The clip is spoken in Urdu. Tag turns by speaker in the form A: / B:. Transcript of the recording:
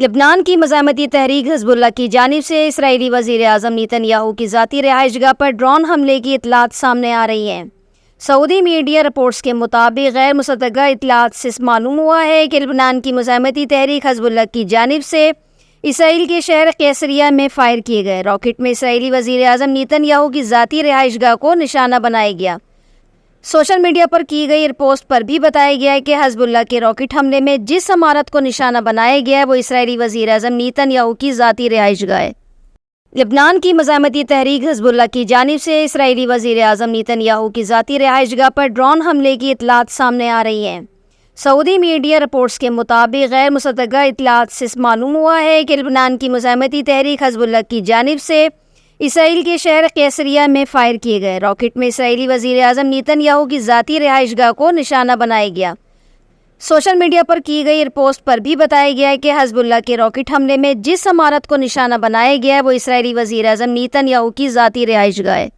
A: لبنان کی مزاحمتی تحریک حزب اللہ کی جانب سے اسرائیلی وزیر اعظم نیتن یاہو کی ذاتی رہائش گاہ پر ڈرون حملے کی اطلاعات سامنے آ رہی ہیں۔ سعودی میڈیا رپورٹس کے مطابق غیر مصدقہ اطلاعات سے معلوم ہوا ہے کہ لبنان کی مزاحمتی تحریک حزب اللہ کی جانب سے اسرائیل کے شہر قیصریہ میں فائر کیے گئے راکٹ میں اسرائیلی وزیر اعظم نیتن یاہو کی ذاتی رہائش گاہ کو نشانہ بنایا گیا۔ سوشل میڈیا پر کی گئی پوسٹ پر بھی بتایا گیا ہے کہ حزب اللہ کے راکٹ حملے میں جس عمارت کو نشانہ بنایا گیا ہے وہ اسرائیلی وزیر اعظم نیتن یاہو کی ذاتی رہائش گاہ ہے۔ لبنان کی مزاحمتی تحریک حزب اللہ کی جانب سے اسرائیلی وزیر اعظم نیتن یاہو کی ذاتی رہائش گاہ پر ڈرون حملے کی اطلاعات سامنے آ رہی ہیں۔ سعودی میڈیا رپورٹس کے مطابق غیر مصدقہ اطلاعات سے معلوم ہوا ہے کہ لبنان کی مزاحمتی تحریک حزب اللہ کی جانب سے اسرائیل کے شہر قیصریہ میں فائر کیے گئے راکٹ میں اسرائیلی وزیر اعظم نیتن یاہو کی ذاتی رہائش گاہ کو نشانہ بنایا گیا۔ سوشل میڈیا پر کی گئی پوسٹ پر بھی بتایا گیا ہے کہ حزب اللہ کے راکٹ حملے میں جس عمارت کو نشانہ بنایا گیا ہے وہ اسرائیلی وزیر اعظم نیتن یاہو کی ذاتی رہائش گاہ ہے۔